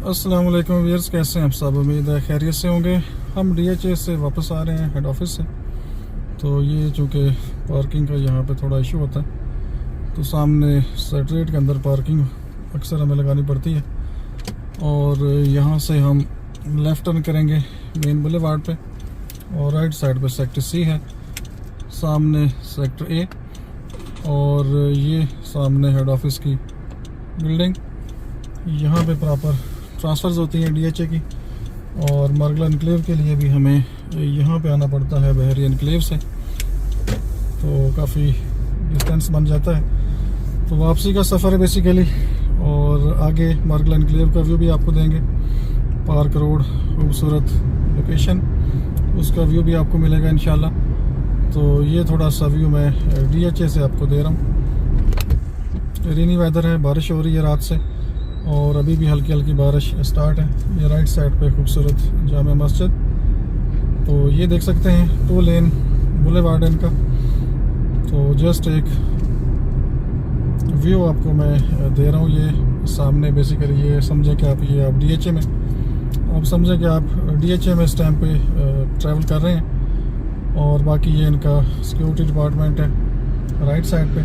अस्सलाम वालेकुम व्यूअर्स, कैसे हैं आप सब। उम्मीद है खैरियत से होंगे। हम डीएचए से वापस आ रहे हैं, हेड ऑफिस से। तो ये चूँकि पार्किंग का यहाँ पे थोड़ा इशू होता है, तो सामने सेक्रेटरीट के अंदर पार्किंग अक्सर हमें लगानी पड़ती है। और यहाँ से हम लेफ़्ट टर्न करेंगे मेन बुलेवार्ड पे, और राइट साइड पे सेक्टर सी है, सामने सेक्टर ए, और ये सामने हेड ऑफिस की बिल्डिंग। यहाँ पे प्रॉपर ट्रांसफ़र्स होती हैं डीएचए की। और मरगला एनक्लेव के लिए भी हमें यहाँ पे आना पड़ता है बहरी एनक्लेव से, तो काफ़ी डिस्टेंस बन जाता है। तो वापसी का सफ़र है बेसिकली। और आगे मरगला एनक्लेव का व्यू भी आपको देंगे, पार्क रोड, खूबसूरत लोकेशन, उसका व्यू भी आपको मिलेगा इंशाल्लाह। तो ये थोड़ा सा व्यू मैं डीएचए से आपको दे रहा हूँ। रेनी वेदर है, बारिश हो रही है रात से, और अभी भी हल्की हल्की बारिश स्टार्ट है। ये राइट साइड पे खूबसूरत जामा मस्जिद, तो ये देख सकते हैं 2 लेन बुलेवार्ड इनका। तो जस्ट एक व्यू आपको मैं दे रहा हूँ। ये सामने बेसिकली ये समझे कि आप डीएचए में, आप समझे कि आप डीएचए में इस टाइम पे ट्रैवल कर रहे हैं। और बाकी ये इनका सिक्योरिटी डिपार्टमेंट है राइट साइड पे।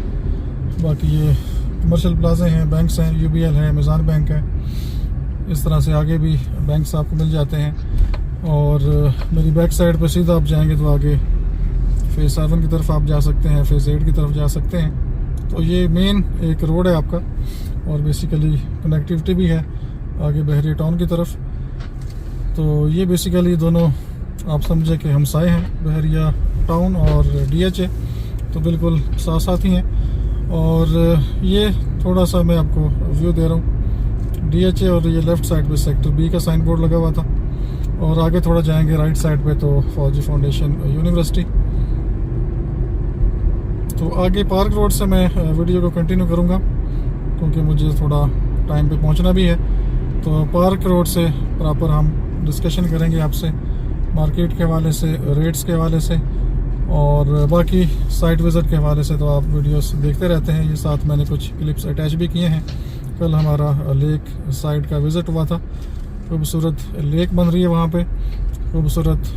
बाकी ये कमर्शियल प्लाजे हैं, बैंक्स हैं, यूबीएल है, मिज़ान बैंक है। इस तरह से आगे भी बैंक्स आपको मिल जाते हैं। और मेरी बैक साइड पर सीधा आप जाएंगे तो आगे फेज़ 7 की तरफ आप जा सकते हैं, फेज़ 8 की तरफ जा सकते हैं। तो ये मेन एक रोड है आपका, और बेसिकली कनेक्टिविटी भी है आगे बहरी टाउन की तरफ। तो ये बेसिकली दोनों आप समझे कि हमसाए हैं, बहरिया टाउन और डीएचए, तो बिल्कुल साथ साथ ही हैं। और ये थोड़ा सा मैं आपको व्यू दे रहा हूँ डीएचए, और ये लेफ़्ट साइड पे सेक्टर बी का साइन बोर्ड लगा हुआ था। और आगे थोड़ा जाएंगे राइट साइड पे तो फौजी फाउंडेशन यूनिवर्सिटी। तो आगे पार्क रोड से मैं वीडियो को कंटिन्यू करूँगा, क्योंकि मुझे थोड़ा टाइम पे पहुँचना भी है। तो पार्क रोड से प्रॉपर हम डिस्कशन करेंगे आपसे मार्केट के हवाले से, रेट्स के हवाले से, और बाकी साइट विज़िट के हवाले से। तो आप वीडियोस देखते रहते हैं। ये साथ मैंने कुछ क्लिप्स अटैच भी किए हैं। कल हमारा लेक साइड का विज़िट हुआ था, खूबसूरत लेक बन रही है वहाँ पे, खूबसूरत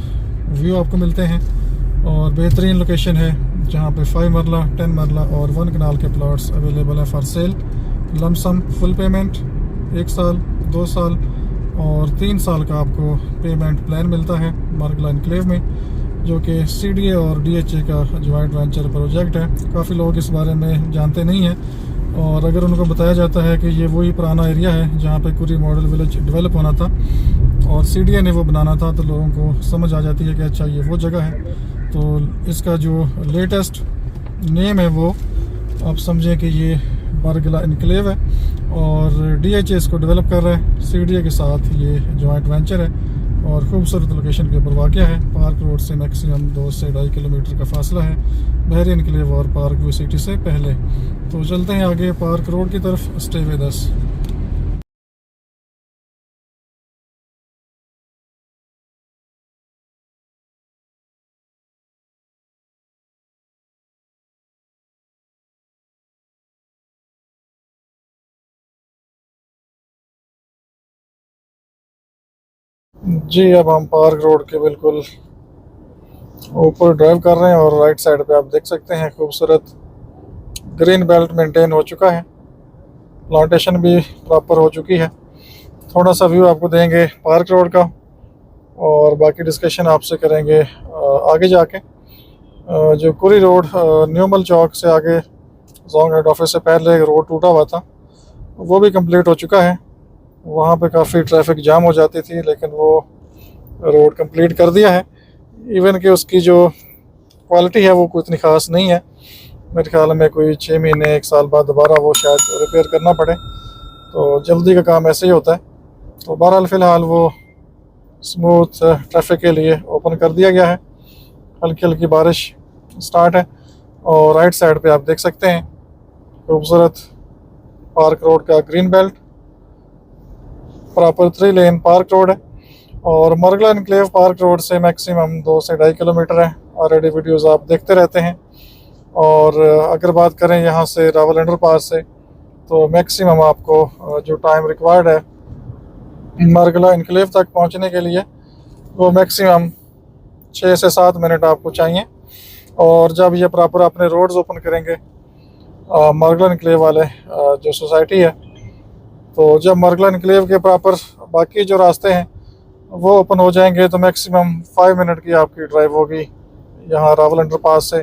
व्यू आपको मिलते हैं। और बेहतरीन लोकेशन है जहाँ पे 5 मरला, 10 मरला और 1 कनाल के प्लॉट्स अवेलेबल हैं for sale. Lump sum full payment 1 साल, 2 साल और 3 साल का आपको पेमेंट प्लान मिलता है मरगला एनक्लेव में, जो कि सीडीए और डीएचए का जॉइंट वेंचर प्रोजेक्ट है। काफ़ी लोग इस बारे में जानते नहीं हैं, और अगर उनको बताया जाता है कि ये वही पुराना एरिया है जहाँ पे कुरी मॉडल विलेज डेवलप होना था और सीडीए ने वो बनाना था, तो लोगों को समझ आ जाती है कि अच्छा ये वो जगह है। तो इसका जो लेटेस्ट नेम है वो आप समझें कि ये मरगला एनक्लेव है, और डीएचए इसको डेवलप कर रहा है सीडीए के साथ। ये जॉइंट वेंचर है और खूबसूरत लोकेशन के ऊपर वाक़या है। पार्क रोड से मैक्सिमम 2 से 2.5 किलोमीटर का फासला है बहरी एनक्लेव और पार्क व्यू सिटी से पहले। तो चलते हैं आगे पार्क रोड की तरफ। Stay with us. जी, अब हम पार्क रोड के बिल्कुल ऊपर ड्राइव कर रहे हैं, और राइट साइड पे आप देख सकते हैं खूबसूरत ग्रीन बेल्ट मेंटेन हो चुका है, प्लांटेशन भी प्रॉपर हो चुकी है। थोड़ा सा व्यू आपको देंगे पार्क रोड का, और बाकी डिस्कशन आपसे करेंगे आगे जाके। जो कुरी रोड न्यूमल चौक से आगे जोंग हेड ऑफिस से पहले रोड टूटा हुआ था, वो भी कंप्लीट हो चुका है। वहाँ पे काफ़ी ट्रैफिक जाम हो जाती थी, लेकिन वो रोड कंप्लीट कर दिया है। इवन कि उसकी जो क्वालिटी है वो कोई इतनी ख़ास नहीं है। मेरे ख्याल में कोई 6 महीने 1 साल बाद दोबारा वो शायद रिपेयर करना पड़े, तो जल्दी का काम ऐसे ही होता है। तो बहरहाल फ़िलहाल वो स्मूथ ट्रैफिक के लिए ओपन कर दिया गया है। हल्की हल्की बारिश स्टार्ट है, और राइट साइड पे आप देख सकते हैं खूबसूरत पार्क रोड का ग्रीन बेल्ट, प्रॉपर 3 लेन पार्क रोड है। और मरगला एनक्लेव पार्क रोड से मैक्सिमम 2 से 2.5 किलोमीटर है। ऑलरेडी वीडियोस आप देखते रहते हैं। और अगर बात करें यहाँ से रावल अंडर पास से, तो मैक्सिमम आपको जो टाइम रिक्वायर्ड है मरगला इनक्लेव तक पहुंचने के लिए वो मैक्सिमम 6 से 7 मिनट आपको चाहिए। और जब ये प्रॉपर अपने रोड्स ओपन करेंगे मरगला इनक्लेव वाले जो सोसाइटी है, तो जब मरगला इनक्लेव के प्रॉपर बाकी जो रास्ते हैं वो ओपन हो जाएंगे तो मैक्सिमम 5 मिनट की आपकी ड्राइव होगी। यहाँ रावल अंडरपास से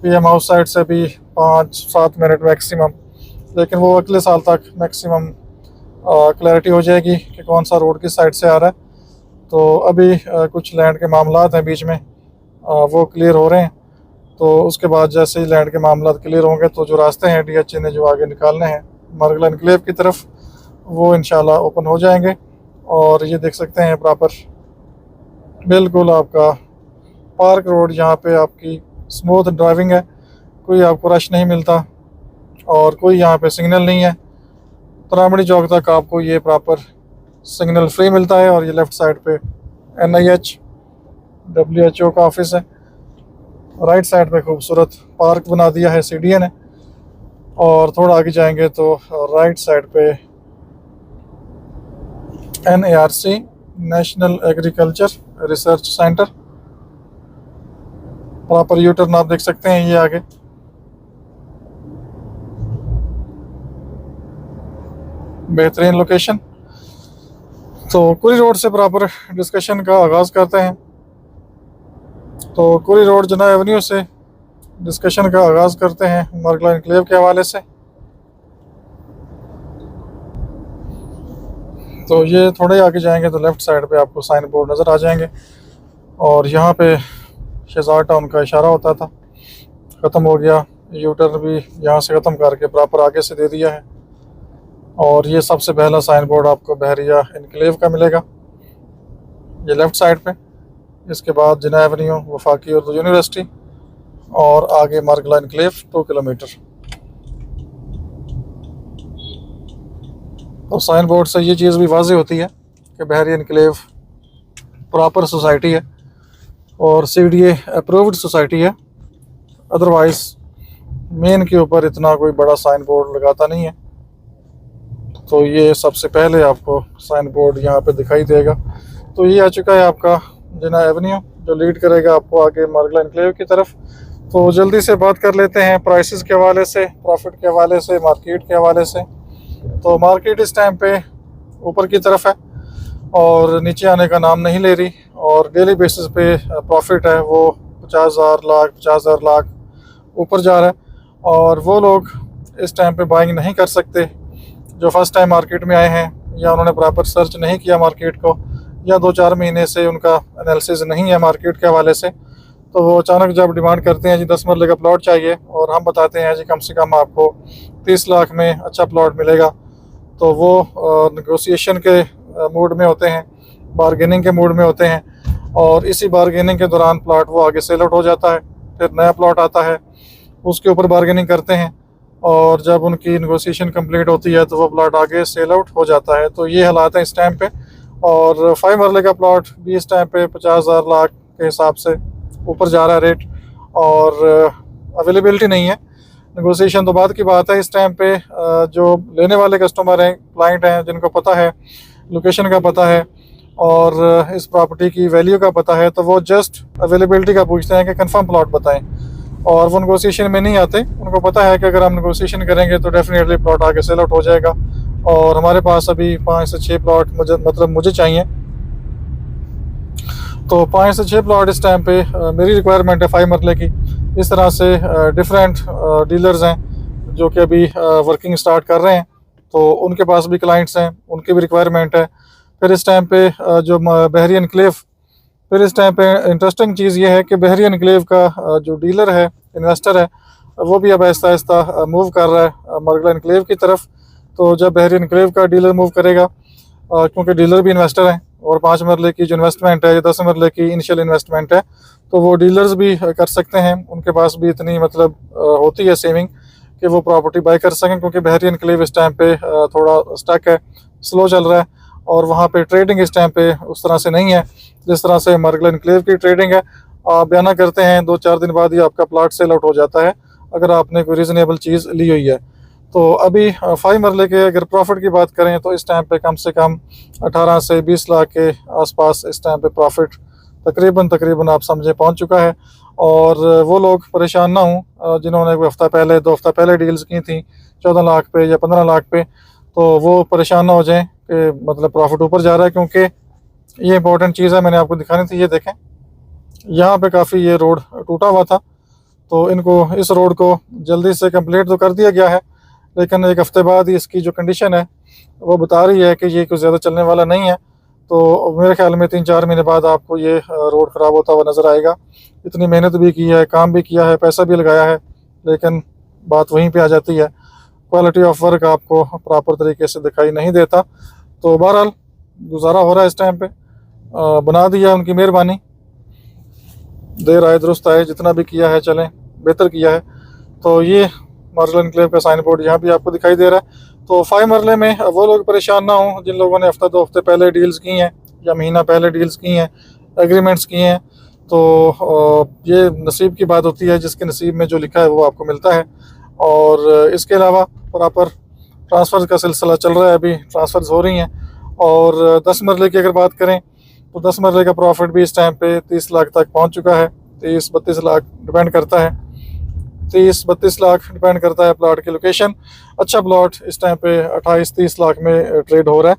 पीएम हाउस साइड से भी 5-7 मिनट मैक्सिमम, लेकिन वो अगले साल तक मैक्सिमम क्लैरिटी हो जाएगी कि कौन सा रोड किस साइड से आ रहा है। तो अभी कुछ लैंड के मामलात हैं बीच में, वो क्लियर हो रहे हैं। तो उसके बाद जैसे ही लैंड के मामला क्लियर होंगे तो जो रास्ते हैं डीएचए ने जो आगे निकालने हैं मरगला इनक्लेव की तरफ, वो इंशाल्लाह ओपन हो जाएंगे। और ये देख सकते हैं प्रॉपर बिल्कुल आपका पार्क रोड, यहाँ पे आपकी स्मूथ ड्राइविंग है, कोई आपको रश नहीं मिलता और कोई यहाँ पे सिग्नल नहीं है। तरामड़ी चौक तक आपको ये प्रॉपर सिग्नल फ्री मिलता है। और ये लेफ़्ट साइड पे NIH WHO का ऑफिस है। राइट साइड पे खूबसूरत पार्क बना दिया है CDN ने। और थोड़ा आगे जाएंगे तो राइट साइड पे NARC national agriculture research centre, proper U turn आप देख सकते हैं ये आगे। बेहतरीन लोकेशन। तो कुरी रोड से प्रॉपर डिस्कशन का आगाज़ करते हैं। तो कुरी रोड जना एवेन्यू से डिस्कशन का आगाज़ करते हैं मरगला इनक्लेव के हवाले से। तो ये थोड़े आगे जाएंगे तो लेफ़्ट साइड पे आपको साइन बोर्ड नज़र आ जाएंगे। और यहाँ पे शहजाद टाउन का इशारा होता था, ख़त्म हो गया। यू टर्न भी यहाँ से ख़त्म करके प्रॉपर आगे से दे दिया है। और ये सबसे पहला साइन बोर्ड आपको बहरिया इनक्लेव का मिलेगा, ये लेफ़्ट साइड पे। इसके बाद जिना एवेन्यू, वफाकी उर्दू यूनिवर्सिटी और आगे मरगला इनक्लेव 2 किलोमीटर। तो साइन बोर्ड से ये चीज़ भी वाज़ेह होती है कि बहरिया इनक्लेव प्रॉपर सोसाइटी है और CDA अप्रूव्ड सोसाइटी है। अदरवाइज़ मेन के ऊपर इतना कोई बड़ा साइन बोर्ड लगाता नहीं है। तो ये सबसे पहले आपको साइन बोर्ड यहाँ पे दिखाई देगा। तो ये आ चुका है आपका जिना एवेन्यू, जो लीड करेगा आपको आगे मरगला इनक्लेव की तरफ। तो जल्दी से बात कर लेते हैं प्राइसेस के हवाले से, प्रॉफिट के हवाले से, मार्केट के हवाले से। तो मार्केट इस टाइम पे ऊपर की तरफ है और नीचे आने का नाम नहीं ले रही। और डेली बेसिस पे प्रॉफिट है वो 50,000 लाख ऊपर जा रहा है। और वो लोग इस टाइम पे बाइंग नहीं कर सकते जो फर्स्ट टाइम मार्केट में आए हैं, या उन्होंने प्रॉपर सर्च नहीं किया मार्केट को, या 2-4 महीने से उनका एनालिसिस नहीं है मार्केट के हवाले से। तो वो अचानक जब डिमांड करते हैं जी 10 मरले का प्लॉट चाहिए और हम बताते हैं जी कम से कम आपको 30 लाख में अच्छा प्लॉट मिलेगा, तो वो नेगोशिएशन के मूड में होते हैं, बारगेनिंग के मूड में होते हैं। और इसी बारगेनिंग के दौरान प्लॉट वो आगे सेल आउट हो जाता है। फिर नया प्लॉट आता है, उसके ऊपर बारगेनिंग करते हैं और जब उनकी नेगोशिएशन कंप्लीट होती है तो वो प्लॉट आगे सेल आउट हो जाता है। तो ये हालात हैं इस टाइम पे। और 5 मरले का प्लॉट भी इस टाइम पे 50,000 लाख के हिसाब से ऊपर जा रहा है रेट, और अवेलेबिलिटी नहीं है। नेगोशिएशन तो बाद की बात है। इस टाइम पे जो लेने वाले कस्टमर हैं, क्लाइंट हैं, जिनको पता है, लोकेशन का पता है और इस प्रॉपर्टी की वैल्यू का पता है, तो वो जस्ट अवेलेबिलिटी का पूछते हैं कि कंफर्म प्लॉट बताएं। और वो नेगोशिएशन में नहीं आते। उनको पता है कि अगर हम नेगोशिएशन करेंगे तो डेफिनेटली प्लॉट आगे सेल आउट हो जाएगा। और हमारे पास अभी 5 से 6 प्लॉट मुझे चाहिए। तो 5 से 6 प्लॉट इस टाइम पे मेरी रिक्वायरमेंट है 5 मरले की। इस तरह से डिफरेंट डीलर्स हैं जो कि अभी वर्किंग स्टार्ट कर रहे हैं, तो उनके पास भी क्लाइंट्स हैं, उनकी भी रिक्वायरमेंट है। फिर इस टाइम पे जो बहरिया इनक्लेव, फिर इस टाइम पे इंटरेस्टिंग चीज़ ये है कि बहरिया इनक्लेव का जो डीलर है, इन्वेस्टर है, वो भी अब आहिस्ता आहिस्ता मूव कर रहा है मरगला इनक्लेव की तरफ। तो जब बहरिया इनक्लेव का डीलर मूव करेगा, क्योंकि डीलर भी इन्वेस्टर हैं और 5 मरले की जो इन्वेस्टमेंट है, या 10 मरले की इनिशियल इन्वेस्टमेंट है, तो वो डीलर्स भी कर सकते हैं। उनके पास भी इतनी मतलब होती है सेविंग कि वो प्रॉपर्टी बाय कर सकें, क्योंकि बहरिया इनक्लेव इस टाइम पे थोड़ा स्टक है, स्लो चल रहा है और वहाँ पे ट्रेडिंग इस टाइम पे उस तरह से नहीं है जिस तरह से मरगला इनक्लेव की ट्रेडिंग है। आप बयाना करते हैं 2-4 दिन बाद ही आपका प्लॉट सेल आउट हो जाता है अगर आपने कोई रीज़नेबल चीज़ ली हुई है। तो अभी 5 मरले के अगर प्रॉफिट की बात करें तो इस टाइम पे कम से कम 18 से 20 लाख के आसपास इस टाइम पे प्रॉफिट तकरीबन आप समझे पहुंच चुका है। और वो लोग परेशान ना हों जिन्होंने कोई हफ़्ता पहले 2 हफ्ता पहले डील्स की थी 14 लाख पे या 15 लाख पे, तो वो परेशान ना हो जाएं कि मतलब प्रॉफिट ऊपर जा रहा है, क्योंकि ये इंपॉर्टेंट चीज़ है मैंने आपको दिखानी थी। ये देखें, यहाँ पे काफ़ी ये रोड टूटा हुआ था, तो इनको इस रोड को जल्दी से कंप्लीट तो कर दिया गया है, लेकिन एक हफ़्ते बाद ही इसकी जो कंडीशन है वो बता रही है कि ये कुछ ज़्यादा चलने वाला नहीं है। तो मेरे ख्याल में 3-4 महीने बाद आपको ये रोड ख़राब होता हुआ नज़र आएगा। इतनी मेहनत भी की है, काम भी किया है, पैसा भी लगाया है, लेकिन बात वहीं पे आ जाती है, क्वालिटी ऑफ वर्क आपको प्रॉपर तरीके से दिखाई नहीं देता। तो बहरहाल गुजारा हो रहा है इस टाइम पे, बना दिया उनकी मेहरबानी, देर आए दुरुस्त आए, जितना भी किया है चलें बेहतर किया है। तो ये मार्शल एनक्लेव का साइन बोर्ड यहाँ भी आपको दिखाई दे रहा है। तो 5 मरले में वो लोग परेशान ना हों जिन लोगों ने हफ्ता 2 हफ्ते पहले डील्स की हैं या महीना पहले डील्स की हैं, एग्रीमेंट्स किए हैं। तो ये नसीब की बात होती है, जिसके नसीब में जो लिखा है वो आपको मिलता है। और इसके अलावा प्रॉपर ट्रांसफ़र का सिलसिला चल रहा है, अभी ट्रांसफ़र्स हो रही हैं। और 10 मरले की अगर बात करें तो 10 मरले का प्रॉफिट भी इस टाइम पे 30 लाख तक पहुंच चुका है। 30-32 लाख डिपेंड करता है, 30-32 लाख डिपेंड करता है प्लॉट की लोकेशन। अच्छा प्लॉट इस टाइम पे 28-30 लाख में ट्रेड हो रहा है।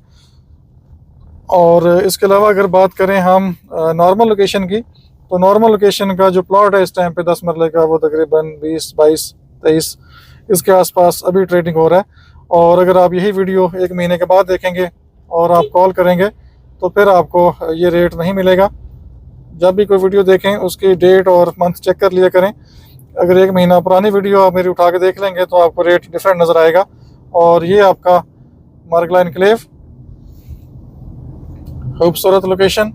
और इसके अलावा अगर बात करें हम नॉर्मल लोकेशन की, तो नॉर्मल लोकेशन का जो प्लॉट है इस टाइम पे 10 मरले का वो तकरीबन 20-22-23 इसके आसपास अभी ट्रेडिंग हो रहा है। और अगर आप यही वीडियो 1 महीने के बाद देखेंगे और आप कॉल करेंगे तो फिर आपको ये रेट नहीं मिलेगा। जब भी कोई वीडियो देखें उसकी डेट और मंथ चेक कर लिया करें। अगर 1 महीना पुरानी वीडियो आप मेरी उठा के देख लेंगे तो आपको रेट डिफरेंट नज़र आएगा। और ये आपका मार्गला एनक्लेव, खूबसूरत लोकेशन,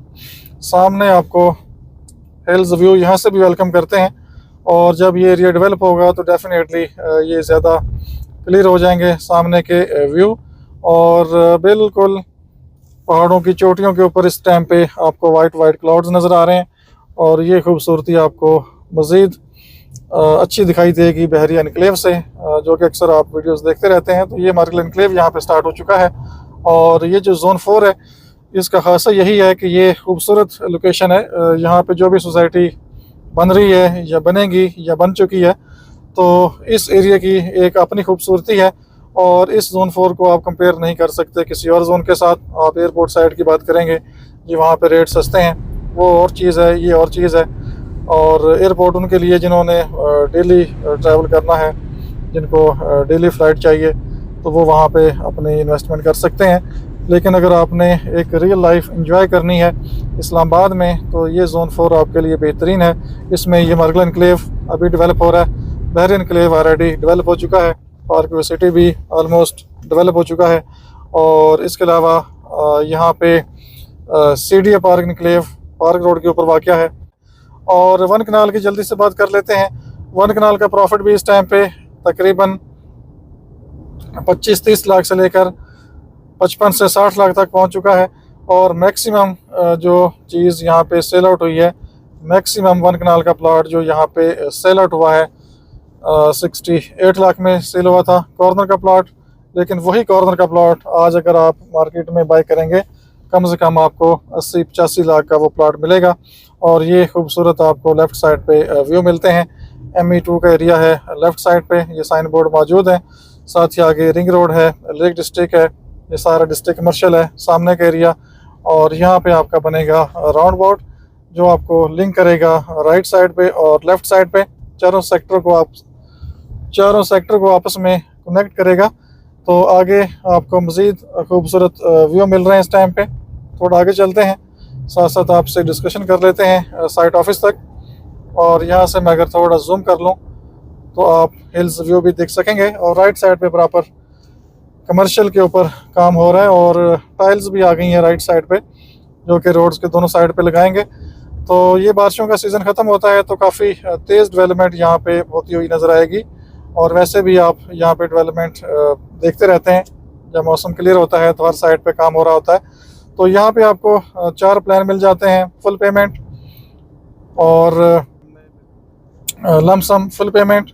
सामने आपको हिल्स व्यू यहाँ से भी वेलकम करते हैं। और जब ये एरिया डेवलप होगा तो डेफिनेटली ये ज़्यादा क्लियर हो जाएंगे सामने के व्यू। और बिल्कुल पहाड़ों की चोटियों के ऊपर इस टाइम पे आपको वाइट क्लाउड्स नज़र आ रहे हैं। और ये खूबसूरती आपको मज़ीद अच्छी दिखाई देगी बहरिया एनक्लेव से, जो कि अक्सर आप वीडियोस देखते रहते हैं। तो ये मार्गला एनक्लेव यहाँ पे स्टार्ट हो चुका है। और ये जो जोन 4 है इसका खासा यही है कि ये खूबसूरत लोकेशन है। यहाँ पे जो भी सोसाइटी बन रही है या बनेगी या बन चुकी है, तो इस एरिया की एक अपनी खूबसूरती है। और इस जोन 4 को आप कंपेयर नहीं कर सकते किसी और जोन के साथ। आप एयरपोर्ट साइड की बात करेंगे जी, वहाँ पे रेट सस्ते हैं, वो और चीज़ है, ये और चीज़ है। और एयरपोर्ट उनके लिए जिन्होंने डेली ट्रैवल करना है, जिनको डेली फ़्लाइट चाहिए, तो वो वहाँ पे अपनी इन्वेस्टमेंट कर सकते हैं। लेकिन अगर आपने एक रियल लाइफ एंजॉय करनी है इस्लामाबाद में, तो ये जोन 4 आपके लिए बेहतरीन है। इसमें ये मार्गला एनक्लेव अभी डेवलप हो रहा है, बहरिया एनक्लेव ऑलरेडी डेवलप हो चुका है, पार्क व्यू सिटी भी ऑलमोस्ट डेवलप हो चुका है। और इसके अलावा यहाँ पे CDA park enclave park road के ऊपर वाक़या है। और 1 कनाल की जल्दी से बात कर लेते हैं। 1 कनाल का प्रॉफिट भी इस टाइम पे तकरीबन 25-30 लाख से लेकर 55 से 60 लाख तक पहुंच चुका है। और मैक्सिमम जो चीज़ यहाँ पे सेल आउट हुई है, मैक्सिमम 1 कनाल का प्लॉट जो यहाँ पे सेल आउट हुआ है 68 लाख में सेल हुआ था कॉर्नर का प्लॉट। लेकिन वही कॉर्नर का प्लॉट आज अगर आप मार्केट में बाय करेंगे, कम से कम आपको 80-85 लाख का वो प्लॉट मिलेगा। और ये खूबसूरत आपको लेफ़्ट साइड पे व्यू मिलते हैं। ME2 का एरिया है लेफ़्ट साइड पे, ये साइन बोर्ड मौजूद है। साथ ही आगे रिंग रोड है, लेक डिस्ट्रिक्ट है, ये सारा डिस्ट्रिक्ट कमर्शियल है सामने का एरिया। और यहाँ पे आपका बनेगा राउंड अबाउट जो आपको लिंक करेगा राइट साइड पे और लेफ़्ट साइड पे, चारों सेक्टर को आपस में कनेक्ट करेगा। तो आगे आपको मज़ीद खूबसूरत व्यू मिल रहे हैं इस टाइम पे। थोड़ा आगे चलते हैं, साथ साथ आपसे डिस्कशन कर लेते हैं साइट ऑफिस तक। और यहाँ से मैं अगर थोड़ा जूम कर लूँ तो आप हिल्स व्यू भी देख सकेंगे। और राइट साइड पे प्रॉपर कमर्शियल के ऊपर काम हो रहा है और टाइल्स भी आ गई हैं राइट साइड पे, जो कि रोड्स के दोनों साइड पे लगाएंगे। तो ये बारिशों का सीज़न ख़त्म होता है तो काफ़ी तेज़ डेवलपमेंट यहाँ पे होती हुई नज़र आएगी। और वैसे भी आप यहाँ पे डेवलपमेंट देखते रहते हैं, जब मौसम क्लियर होता है तो हर साइड पे काम हो रहा होता है। तो यहाँ पे आपको 4 प्लान मिल जाते हैं, फुल पेमेंट और लमसम फुल पेमेंट,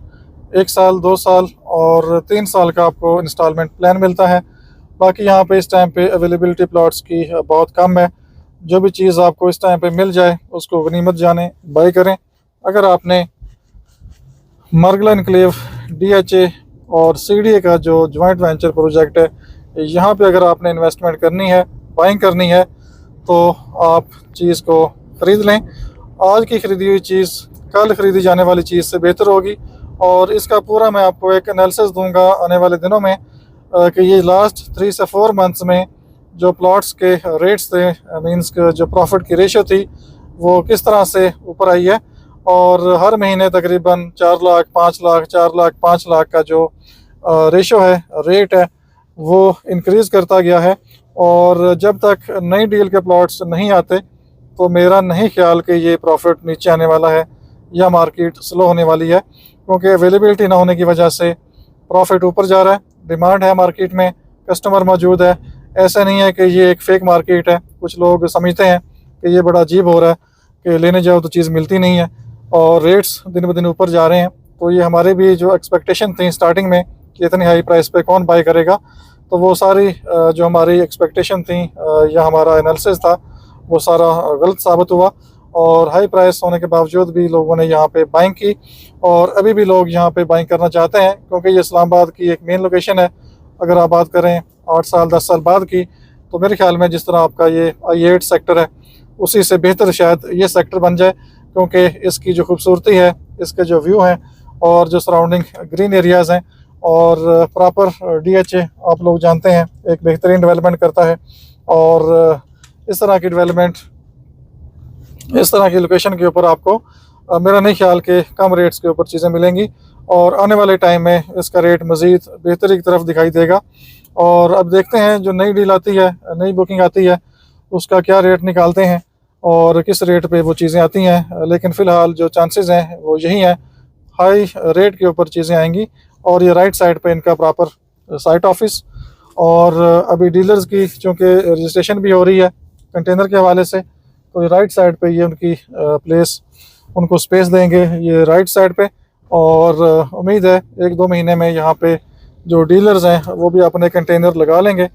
1 साल, 2 साल और 3 साल का आपको इंस्टॉलमेंट प्लान मिलता है। बाकी यहाँ पे इस टाइम पे अवेलेबिलिटी प्लॉट्स की बहुत कम है। जो भी चीज़ आपको इस टाइम पे मिल जाए उसको गनीमत जाने बाई करें। अगर आपने मरगला इनक्लेव, DHA और CDA का जो जॉइंट वेंचर प्रोजेक्ट है, यहाँ पे अगर आपने इन्वेस्टमेंट करनी है, बाइंग करनी है, तो आप चीज़ को ख़रीद लें। आज की ख़रीदी हुई चीज़ कल ख़रीदी जाने वाली चीज़ से बेहतर होगी। और इसका पूरा मैं आपको एक एनालिसिस दूंगा आने वाले दिनों में कि ये लास्ट 3 से 4 मंथ्स में जो प्लॉट्स के रेट्स थे, मींस जो प्रॉफिट की रेशो थी, वो किस तरह से ऊपर आई है। और हर महीने तकरीबन 4 लाख 5 लाख 4 लाख 5 लाख का जो रेशो है, रेट है, वो इंक्रीज़ करता गया है। और जब तक नई डील के प्लॉट्स नहीं आते तो मेरा नहीं ख्याल कि ये प्रॉफिट नीचे आने वाला है या मार्केट स्लो होने वाली है, क्योंकि अवेलेबिलिटी ना होने की वजह से प्रॉफिट ऊपर जा रहा है। डिमांड है मार्केट में, कस्टमर मौजूद है। ऐसा नहीं है कि ये एक फ़ेक मार्केट है। कुछ लोग समझते हैं कि ये बड़ा अजीब हो रहा है कि लेने जाओ तो चीज़ मिलती नहीं है और रेट्स दिन ब दिन ऊपर जा रहे हैं। तो ये हमारे भी जो एक्सपेक्टेशन थी स्टार्टिंग में कि इतनी हाई प्राइस पे कौन बाई करेगा, तो वो सारी जो हमारी एक्सपेक्टेशन थी या हमारा एनालिसिस था, वो सारा गलत साबित हुआ। और हाई प्राइस होने के बावजूद भी लोगों ने यहाँ पे बाइंग की और अभी भी लोग यहाँ पे बाइंग करना चाहते हैं, क्योंकि ये इस्लामाबाद की एक मेन लोकेशन है। अगर आप बात करें 8 साल 10 साल बाद की, तो मेरे ख्याल में जिस तरह आपका ये I8 सेक्टर है, उसी से बेहतर शायद ये सेक्टर बन जाए, क्योंकि इसकी जो खूबसूरती है, इसके जो व्यू हैं और जो सराउंडिंग ग्रीन एरियाज़ हैं और प्रॉपर DHA आप लोग जानते हैं एक बेहतरीन डेवलपमेंट करता है। और इस तरह की डेवलपमेंट, इस तरह की लोकेशन के ऊपर आपको मेरा नहीं ख्याल कि कम रेट्स के ऊपर चीज़ें मिलेंगी और आने वाले टाइम में इसका रेट मज़ीद बेहतरी की तरफ दिखाई देगा। और अब देखते हैं जो नई डील आती है, नई बुकिंग आती है, उसका क्या रेट निकालते हैं और किस रेट पे वो चीज़ें आती हैं। लेकिन फ़िलहाल जो चांसेस हैं वो यही हैं, हाई रेट के ऊपर चीज़ें आएंगी। और ये राइट साइड पे इनका प्रॉपर साइट ऑफिस, और अभी डीलर्स की चूँकि रजिस्ट्रेशन भी हो रही है कंटेनर के हवाले से, तो राइट साइड पे ये उनकी प्लेस, उनको स्पेस देंगे ये राइट साइड पे। और उम्मीद है 1-2 महीने में यहाँ पे जो डीलर्स हैं वो भी अपने कंटेनर लगा लेंगे।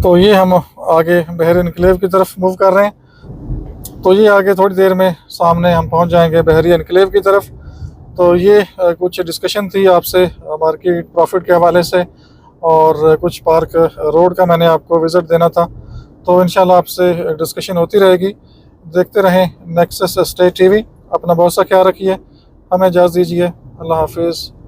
तो ये हम आगे बहर इनक्लेव की तरफ मूव कर रहे हैं। तो ये आगे थोड़ी देर में सामने हम पहुँच जाएंगे बहरी इनक्लेव की तरफ। तो ये कुछ डिस्कशन थी आपसे मार्केट प्रॉफिट के हवाले से, और कुछ पार्क रोड का मैंने आपको विज़िट देना था। तो इंशाल्लाह आपसे डिस्कशन होती रहेगी। देखते रहें नेक्सस स्टेट TV। अपना बहुत सा ख्याल रखिए। हमें इजाज़त दीजिए। अल्लाह हाफिज़।